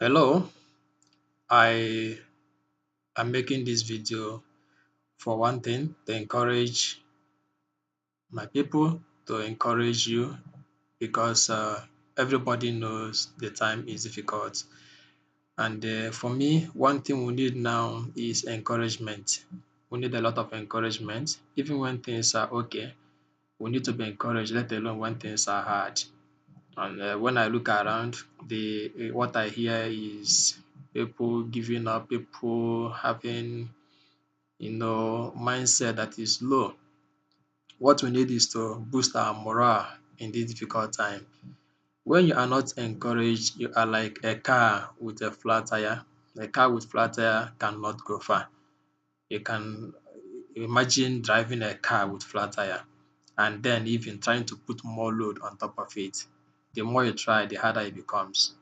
Hello, I am making this video for one thing to encourage my people, to encourage you because everybody knows the time is difficult. And for me, one thing we need now is encouragement. We need a lot of encouragement. Even when things are okay, we need to be encouraged, let alone when things are hard. And when I look around, the what I hear is people giving up, people having mindset that is low. What we need is to boost our morale in this difficult time. When you are not encouraged, you are like a car with a flat tire. A car with flat tire cannot go far. You can imagine driving a car with flat tire and then even trying to put more load on top of it. The more you try, the harder it becomes.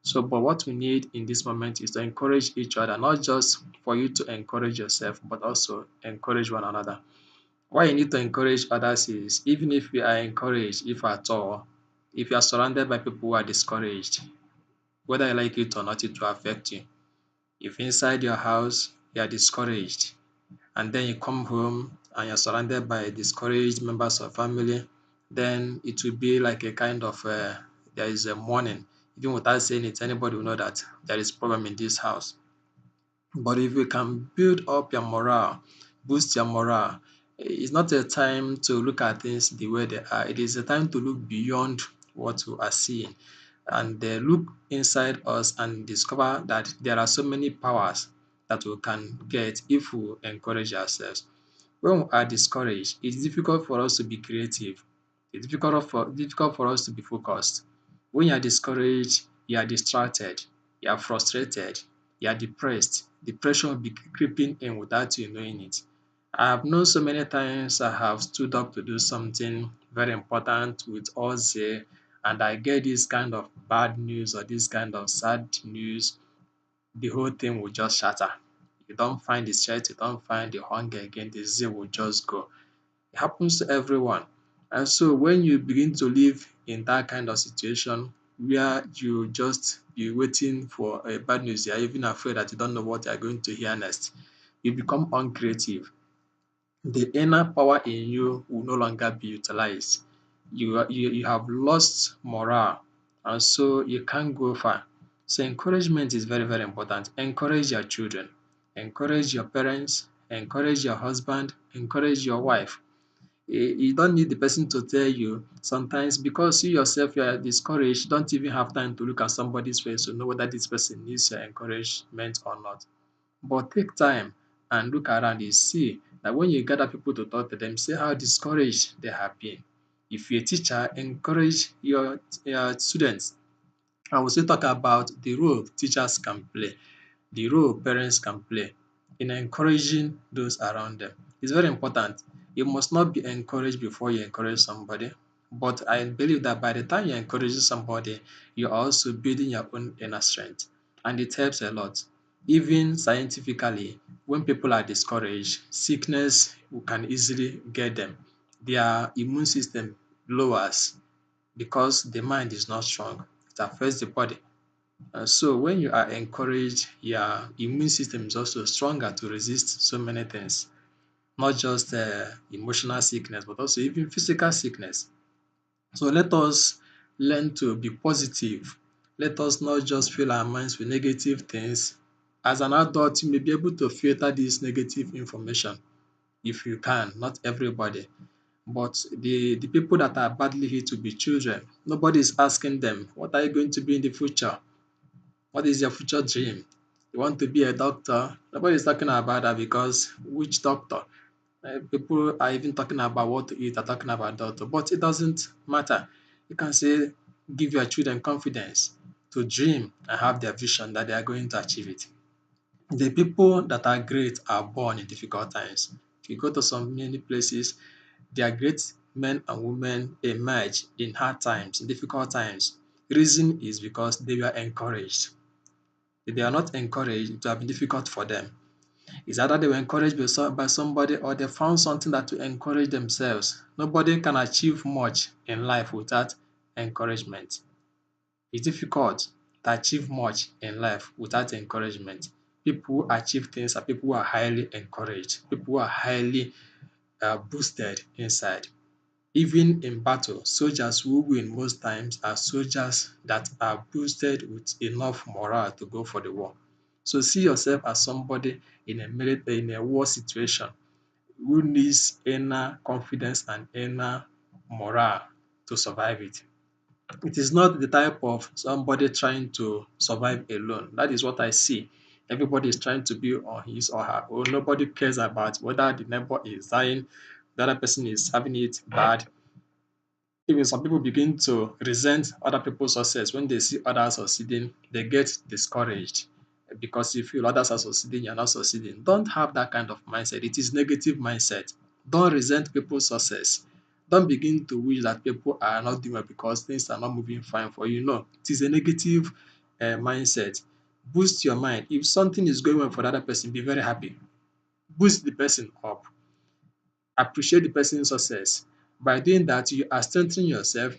So, but what we need in this moment is to encourage each other, not just for you to encourage yourself, but also encourage one another. Why you need to encourage others is even if you are encouraged, if at all, if you are surrounded by people who are discouraged, whether you like it or not, it will affect you. If inside your house you are discouraged and then you come home and you're surrounded by discouraged members of family, then it will be like a kind of there is a mourning. Even without saying it, anybody will know that there is problem in this house. But if you can build up your morale, boost your morale, it's not a time to look at things the way they are. It is a time to look beyond what you are seeing and look inside us and discover that there are so many powers that we can get if we encourage ourselves. When we are discouraged, it's difficult for us to be creative. It's difficult for us to be focused. When you are discouraged, you are distracted, you are frustrated, you are depressed. Depression will be creeping in without you knowing it. I have known so many times I have stood up to do something very important with all zeal, and I get this kind of bad news or this kind of sad news, the whole thing will just shatter. You don't find the strength, you don't find the hunger again, the zeal will just go. It happens to everyone. And so when you begin to live in that kind of situation where you just be waiting for a bad news, you're even afraid that you don't know what you're going to hear next, you become uncreative. The inner power in you will no longer be utilized. You have lost morale, and so you can't go far. So encouragement is very, very important. Encourage your children, encourage your parents, encourage your husband, encourage your wife. You don't need the person to tell you. Sometimes because you yourself you are discouraged, you don't even have time to look at somebody's face to know whether this person needs your encouragement or not. But take time and look around, you see that when you gather people to talk to them, say how discouraged they have been. If you're a teacher, encourage your students. I will still talk about the role teachers can play, the role parents can play in encouraging those around them. It's very important. You must not be encouraged before you encourage somebody. But I believe that by the time you're encouraging somebody, you're also building your own inner strength. And it helps a lot. Even scientifically, when people are discouraged, sickness can easily get them. Their immune system lowers because the mind is not strong. It affects the body. So when you are encouraged, your immune system is also stronger to resist so many things, not just emotional sickness, but also even physical sickness. So let us learn to be positive. Let us not just fill our minds with negative things. As an adult, you may be able to filter this negative information if you can, not everybody. But the people that are badly hit will be children. Nobody is asking them, what are you going to be in the future? What is your future dream? You want to be a doctor? Nobody is talking about that because which doctor? People are even talking about what to eat, are talking about doctor, but it doesn't matter. You can say, give your children confidence to dream and have their vision that they are going to achieve it. The people that are great are born in difficult times. If you go to some many places, their great men and women emerge in hard times, in difficult times. Reason is because they were encouraged. If they are not encouraged, it will have been difficult for them. It's either they were encouraged by somebody or they found something that will encourage themselves. Nobody can achieve much in life without encouragement. It's difficult. to achieve much in life without encouragement. People who achieve things are people who are highly encouraged, people who are highly boosted inside. Even in battle, soldiers who win most times are soldiers that are boosted with enough morale to go for the war. So see yourself as somebody in a in a war situation who needs inner confidence and inner morale to survive it. It is not the type of somebody trying to survive alone. That is what I see. Everybody is trying to be on his or her own. Nobody cares about whether the neighbor is dying, the other person is having it bad. Even some people begin to resent other people's success. When they see others succeeding, they get discouraged because you feel others are succeeding, you're not succeeding. Don't have that kind of mindset. It is negative mindset. Don't resent people's success. Don't begin to wish that people are not doing well because things are not moving fine for you. No, it is a negative mindset. Boost your mind. If something is going well for the other person, be very happy. Boost the person up. Appreciate the person's success. By doing that, you are strengthening yourself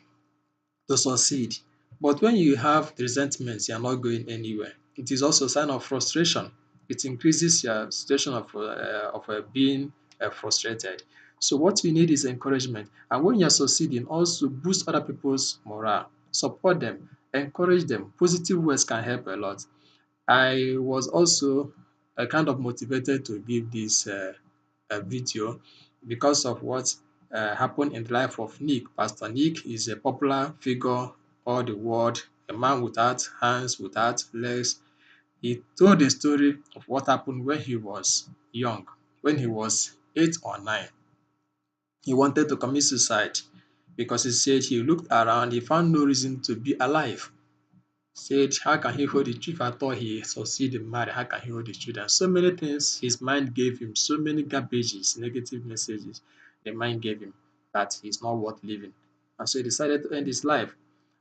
to succeed. But when you have resentment, you are not going anywhere. It is also a sign of frustration. It increases your situation of being frustrated. So what you need is encouragement. And when you're succeeding, also boost other people's morale. Support them, encourage them. Positive words can help a lot. I was also kind of motivated to give this video because of what happened in the life of Nick. Pastor Nick is a popular figure all the world, a man without hands, without legs. He told the story of what happened when he was young, when he was 8 or 9. He wanted to commit suicide because he said he looked around, he found no reason to be alive. Said, how can he hold the children? I thought he succeeded in marriage. How can he hold the children? So many things his mind gave him, so many garbages, negative messages the mind gave him that he's not worth living. And so he decided to end his life.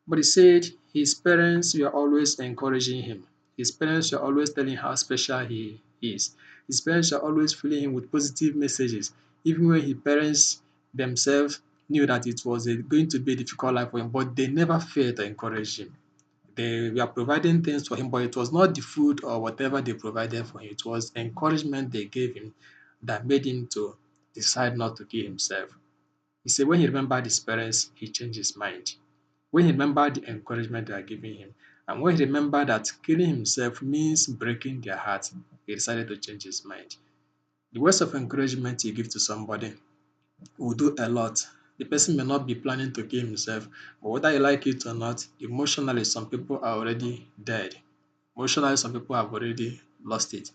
But he said his parents were always encouraging him. His parents were always telling how special he is. His parents were always filling him with positive messages, even when his parents themselves knew that it was going to be a difficult life for him, but they never failed to encourage him. They were providing things for him, but it was not the food or whatever they provided for him. It was encouragement they gave him that made him to decide not to kill himself. He said when he remembered his parents, he changed his mind. When he remembered the encouragement they are giving him, and when he remembered that killing himself means breaking their heart, he decided to change his mind. The words of encouragement you give to somebody will do a lot. The person may not be planning to kill himself, but whether you like it or not, emotionally, some people are already dead. Emotionally, some people have already lost it.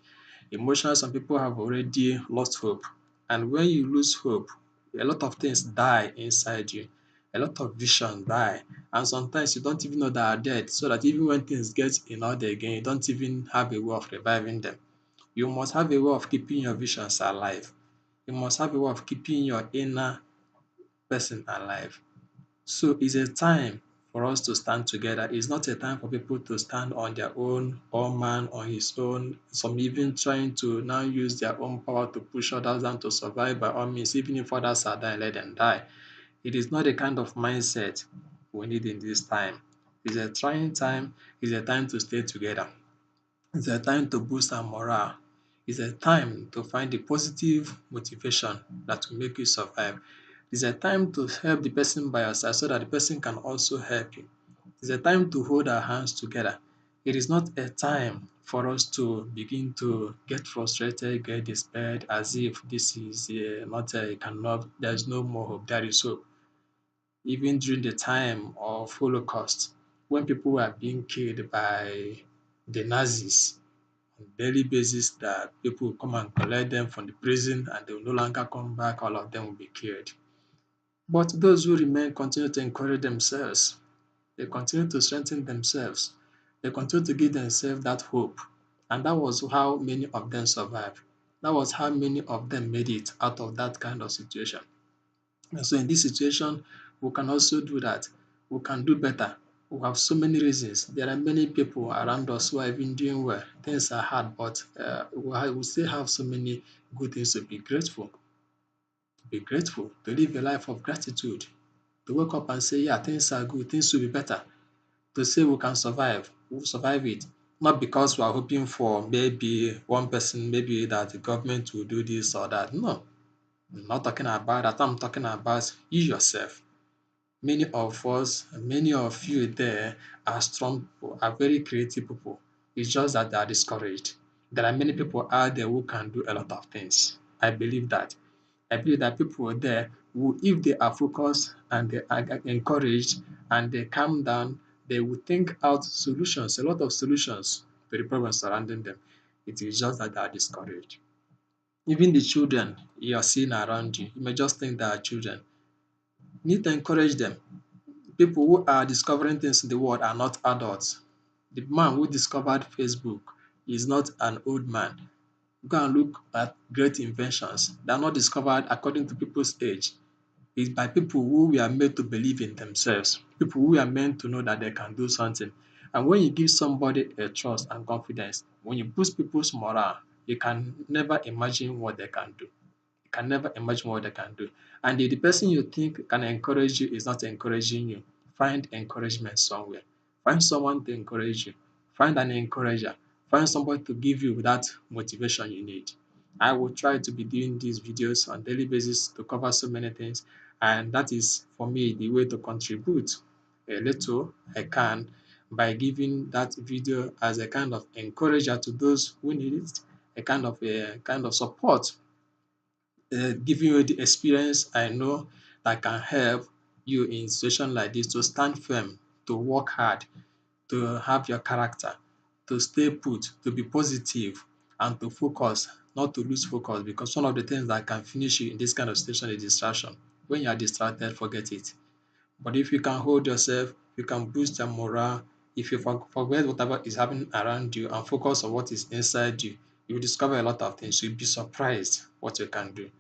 Emotionally, some people have already lost hope. And when you lose hope, a lot of things die inside you. A lot of vision die. And sometimes you don't even know they are dead, so that even when things get in order again, you don't even have a way of reviving them. You must have a way of keeping your visions alive. You must have a way of keeping your inner person alive. So it's a time for us to stand together. It's not a time for people to stand on their own, all man on his own. Some even trying to now use their own power to push others down to survive by all means. Even if others are dying, let them die. It is not the kind of mindset we need in this time. It's a trying time. It's a time to stay together. It's a time to boost our morale. It's a time to find the positive motivation that will make you survive. It's a time to help the person by your side so that the person can also help you. It's a time to hold our hands together. It is not a time for us to begin to get frustrated, get despaired, as if this is not a cannot, there is no more hope, there is hope. Even during the time of Holocaust, when people were being killed by the Nazis, on a daily basis that people will come and collect them from the prison and they will no longer come back, all of them will be killed. But those who remain continue to encourage themselves. They continue to strengthen themselves. They continue to give themselves that hope. And that was how many of them survived. That was how many of them made it out of that kind of situation. And so in this situation, we can also do that. We can do better. We have so many reasons. There are many people around us who are even doing well. Things are hard, but we still have so many good things to be grateful. To be grateful, to live a life of gratitude, to wake up and say, yeah, things are good, things will be better, to say we can survive. We will survive it. Not because we are hoping for maybe one person, maybe that the government will do this or that. No, I'm not talking about that. I'm talking about you yourself. Many of us, many of you there are strong people, are very creative people. It's just that they are discouraged. There are many people out there who can do a lot of things. I believe that. I believe that people there who, if they are focused and they are encouraged and they calm down, they will think out solutions, a lot of solutions to the problems surrounding them. It is just that they are discouraged. Even the children you are seeing around you, you may just think they are children. You need to encourage them. People who are discovering things in the world are not adults. The man who discovered Facebook is not an old man. Go and look at great inventions. They are not discovered according to people's age. It's by people who were made to believe in themselves, people who are meant to know that they can do something. And when you give somebody a trust and confidence, when you boost people's morale, you can never imagine what they can do. You can never imagine what they can do. And if the person you think can encourage you is not encouraging you, find encouragement somewhere. Find someone to encourage you. Find an encourager. Find somebody to give you that motivation you need. I will try to be doing these videos on daily basis to cover so many things. And that is for me the way to contribute a little I can by giving that video as a kind of encourager to those who need it, a kind of support, giving you the experience I know that can help you in situation like this to stand firm, to work hard, to have your character, to stay put, to be positive, and to focus, not to lose focus. Because one of the things that can finish you in this kind of situation is distraction. When you are distracted, forget it. But if you can hold yourself, you can boost your morale. If you forget whatever is happening around you and focus on what is inside you, you will discover a lot of things. You'll be surprised what you can do.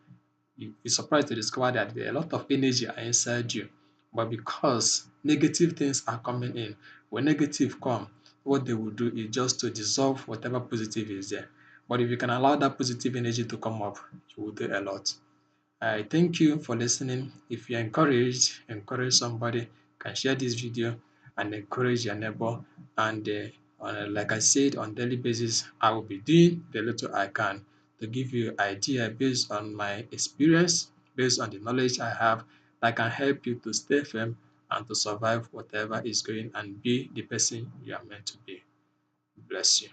You'll be surprised to discover that there are a lot of energy are inside you. But because negative things are coming in, when negative come, what they will do is just to dissolve whatever positive is there. But if you can allow that positive energy to come up, you will do a lot. I thank you for listening. If you're encouraged, encourage somebody, can share this video and encourage your neighbor. And like I said, on daily basis, I will be doing the little I can to give you idea based on my experience, based on the knowledge I have that can help you to stay firm and to survive whatever is going and be the person you are meant to be. Bless you.